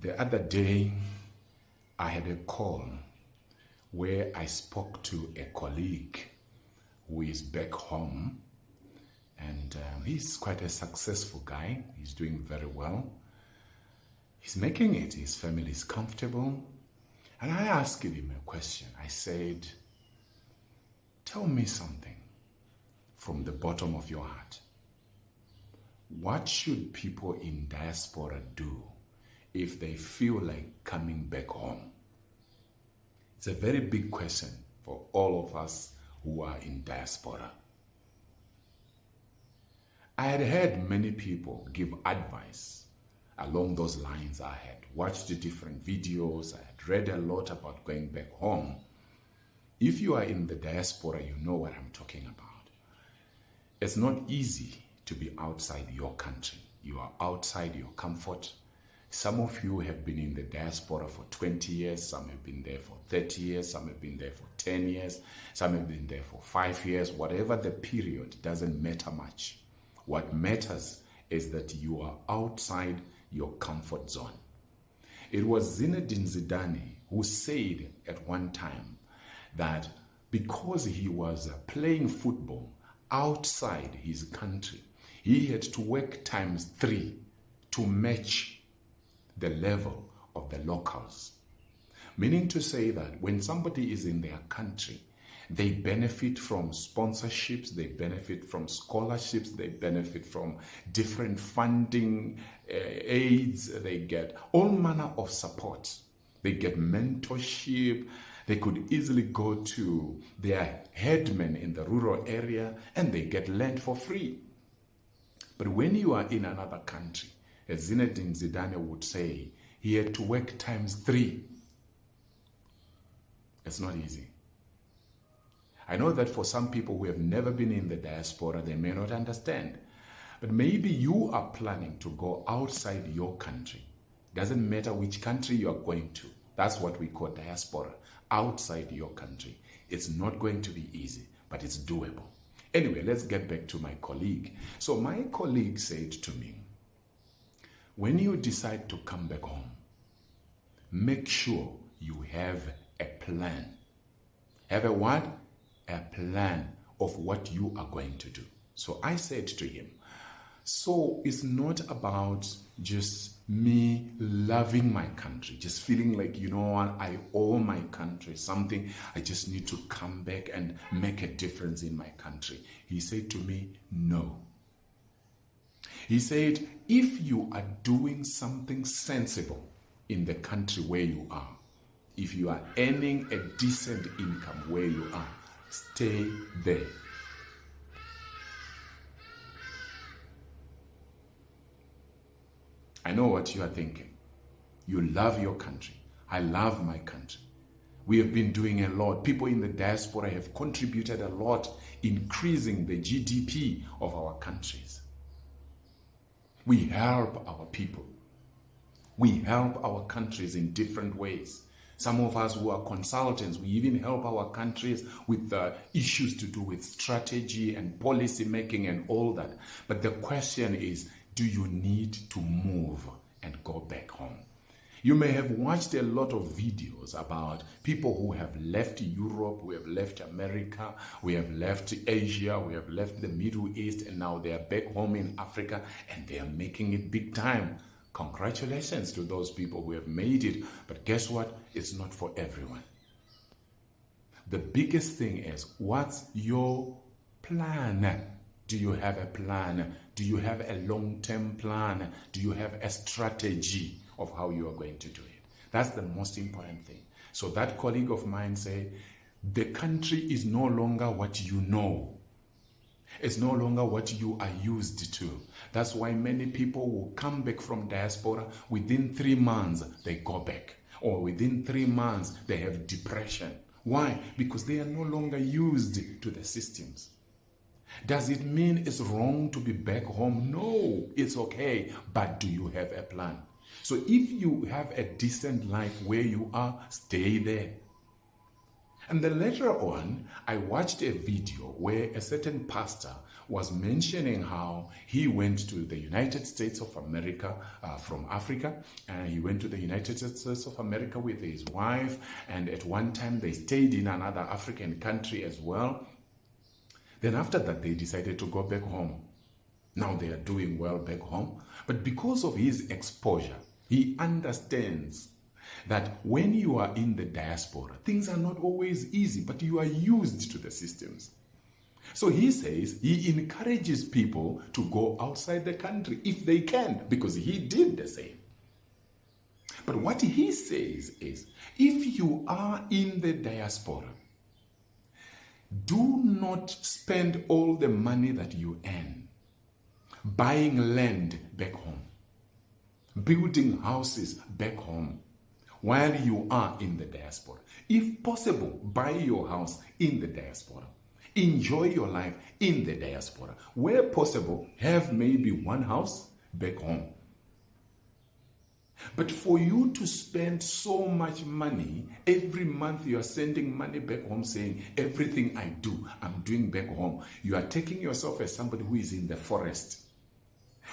The other day, I had a call where I spoke to a colleague who is back home, and he's quite a successful guy. He's doing very well. He's making it. His family is comfortable. And I asked him a question. I said, tell me something from the bottom of your heart. What should people in diaspora do if they feel like coming back home? It's a very big question for all of us who are in diaspora. I had heard many people give advice along those lines. I had watched the different videos. I had read a lot about going back home. If you are in the diaspora, you know what I'm talking about. It's not easy to be outside your country. You are outside your comfort. Some of you have been in the diaspora for 20 years. Some have been there for 30 years. Some have been there for 10 years. Some have been there for 5 years. Whatever the period, doesn't matter much. What matters is that you are outside your comfort zone. It was Zinedine Zidane who said at one time that because he was playing football outside his country, he had to work ×3 to match the level of the locals. Meaning to say that when somebody is in their country, they benefit from sponsorships, they benefit from scholarships, they benefit from different funding aids, they get all manner of support. They get mentorship. They could easily go to their headmen in the rural area and they get land for free. But when you are in another country, as Zinedine Zidane would say, he had to work ×3. It's not easy. I know that for some people who have never been in the diaspora, they may not understand. But maybe you are planning to go outside your country. Doesn't matter which country you are going to. That's what we call diaspora, outside your country. It's not going to be easy, but it's doable. Anyway, let's get back to my colleague. So my colleague said to me, when you decide to come back home, make sure you have a plan. Have a what? A plan of what you are going to do. So I said to him, so it's not about just me loving my country, just feeling like, you know what, I owe my country something. I just need to come back and make a difference in my country. He said to me, no. He said, if you are doing something sensible in the country where you are, if you are earning a decent income where you are, stay there. I know what you are thinking. You love your country. I love my country. We have been doing a lot. People in the diaspora have contributed a lot, increasing the GDP of our countries. We help our people. We help our countries in different ways. Some of us who are consultants, we even help our countries with issues to do with strategy and policy making and all that. But the question is, do you need to move and go back home? You may have watched a lot of videos about people who have left Europe, who have left America, we have left Asia, we have left the Middle East, and now they are back home in Africa and they are making it big time. Congratulations to those people who have made it. But guess what? It's not for everyone. The biggest thing is, what's your plan? Do you have a plan? Do you have a long-term plan? Do you have a strategy of how you are going to do it? That's the most important thing. So that colleague of mine said, the country is no longer what you know. It's no longer what you are used to. That's why many people will come back from diaspora. Within 3 months, they go back. Or within 3 months, they have depression. Why? Because they are no longer used to the systems. Does it mean it's wrong to be back home? No, it's okay. But do you have a plan? So if you have a decent life where you are, stay there. And then later on, I watched a video where a certain pastor was mentioning how he went to the United States of America from Africa, and he went to the United States of America with his wife, and at one time they stayed in another African country as well. Then after that, they decided to go back home. Now they are doing well back home, but because of his exposure, he understands that when you are in the diaspora, things are not always easy, but you are used to the systems. So he says he encourages people to go outside the country if they can, because he did the same. But what he says is, if you are in the diaspora, do not spend all the money that you earn buying land back home, building houses back home while you are in the diaspora. If possible, buy your house in the diaspora. Enjoy your life in the diaspora. Where possible, have maybe one house back home. But for you to spend so much money, every month you are sending money back home saying, everything I do, I'm doing back home. You are taking yourself as somebody who is in the forest.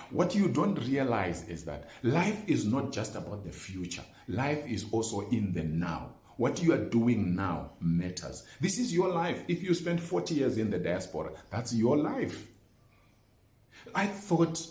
What you don't realize is that life is not just about the future. Life is also in the now. What you are doing now matters. This is your life. If you spend 40 years in the diaspora, that's your life. I thought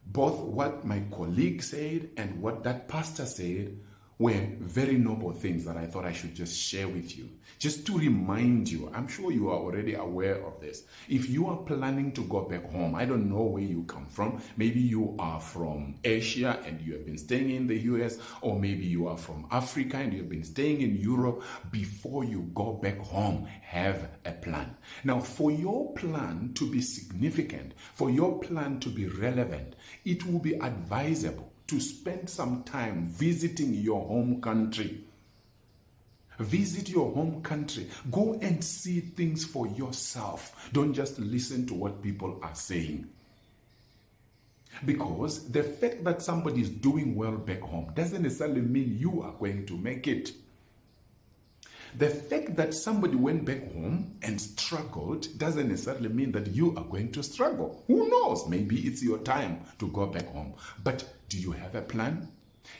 both what my colleague said and what that pastor said were very noble things that I thought I should just share with you. Just to remind you, I'm sure you are already aware of this. If you are planning to go back home, I don't know where you come from. Maybe you are from Asia and you have been staying in the US, or maybe you are from Africa and you have been staying in Europe. Before you go back home, have a plan. Now, for your plan to be significant, for your plan to be relevant, it will be advisable to spend some time visiting your home country. Visit your home country. Go and see things for yourself. Don't just listen to what people are saying. Because the fact that somebody is doing well back home doesn't necessarily mean you are going to make it. The fact that somebody went back home and struggled doesn't necessarily mean that you are going to struggle. Who knows? Maybe it's your time to go back home. But do you have a plan?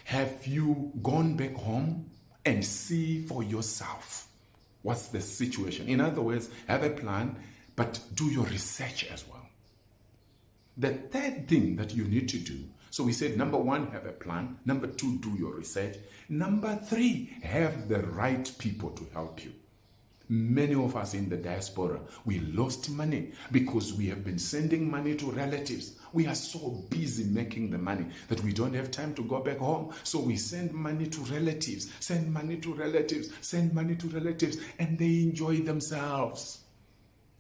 Have you gone back home and see for yourself what's the situation? In other words, have a plan, but do your research as well. The third thing that you need to do, so we said, number one, have a plan. Number two, do your research. Number three, have the right people to help you. Many of us in the diaspora, we lost money because we have been sending money to relatives. We are so busy making the money that we don't have time to go back home. So we send money to relatives, send money to relatives, send money to relatives, and they enjoy themselves.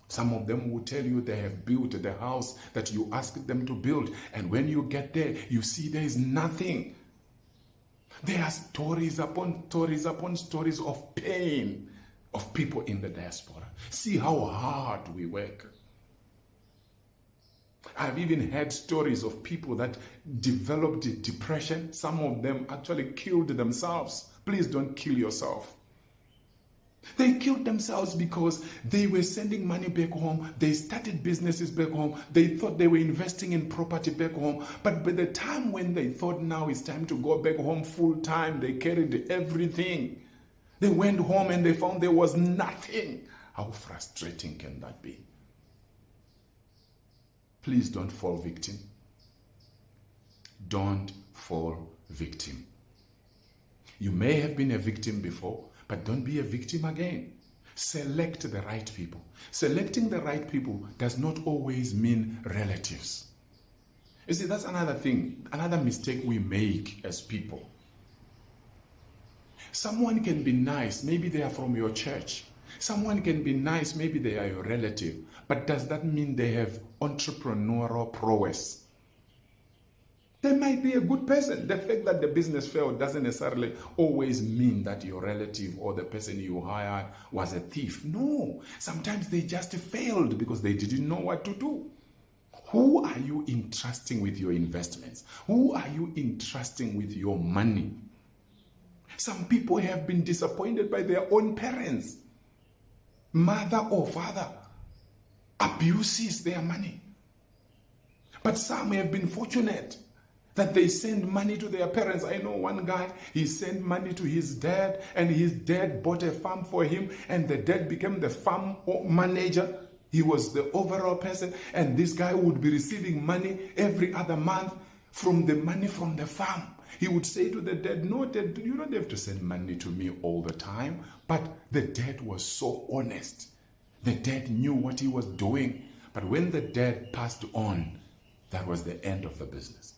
Some of them will tell you they have built the house that you asked them to build. And when you get there, you see there is nothing. There are stories upon stories of pain of people in the diaspora. See how hard we work. I've even heard stories of people that developed depression. Some of them actually killed themselves. Please don't kill yourself. They killed themselves because they were sending money back home. They started businesses back home. They thought they were investing in property back home. But by the time when they thought now it's time to go back home full time, they carried everything. They went home and they found there was nothing. How frustrating can that be? Please don't fall victim. Don't fall victim. You may have been a victim before, but don't be a victim again. Select the right people. Selecting the right people does not always mean relatives. You see, that's another thing, another mistake we make as people. Someone can be nice, maybe they are from your church. Someone can be nice, maybe they are your relative. But does that mean they have entrepreneurial prowess? They might be a good person. The fact that the business failed doesn't necessarily always mean that your relative or the person you hired was a thief. No, sometimes they just failed because they didn't know what to do. Who are you entrusting with your investments? Who are you entrusting with your money? Some people have been disappointed by their own parents. Mother or father abuses their money. But some have been fortunate that they send money to their parents. I know one guy, he sent money to his dad, and his dad bought a farm for him, and the dad became the farm manager. He was the overall person, and this guy would be receiving money every other month from the money from the farm. He would say to the dad, no, dad, you don't have to send money to me all the time. But the dad was so honest. The dad knew what he was doing. But when the dad passed on, that was the end of the business.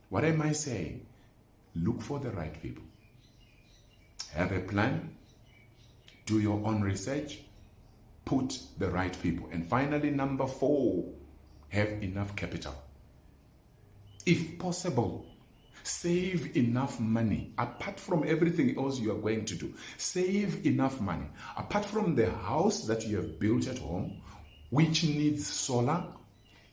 What am I saying? Look for the right people. Have a plan. Do your own research. Put the right people. And finally, number 4, have enough capital. If possible, save enough money. Apart from everything else you are going to do, save enough money. Apart from the house that you have built at home, which needs solar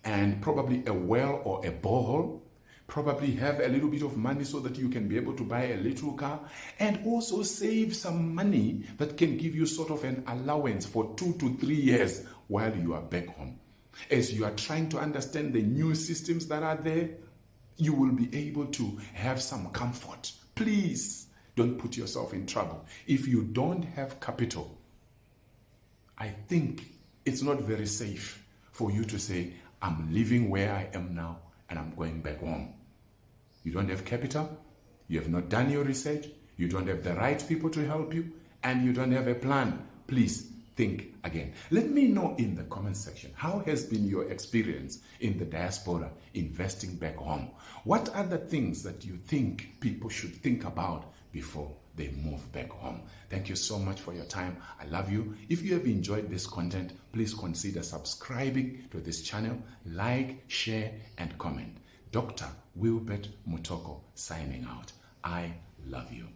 and probably a well or a borehole, probably have a little bit of money so that you can be able to buy a little car, and also save some money that can give you sort of an allowance for 2 to 3 years while you are back home. As you are trying to understand the new systems that are there, you will be able to have some comfort. Please don't put yourself in trouble. If you don't have capital, I think it's not very safe for you to say, I'm living where I am now and I'm going back home. You don't have capital, you have not done your research, you don't have the right people to help you, and you don't have a plan. Please think again. Let me know in the comment section, how has been your experience in the diaspora investing back home? What are the things that you think people should think about before they move back home? Thank you so much for your time. I love you. If you have enjoyed this content, please consider subscribing to this channel, like, share, and comment. Dr. Wilbert Mutoko signing out. I love you.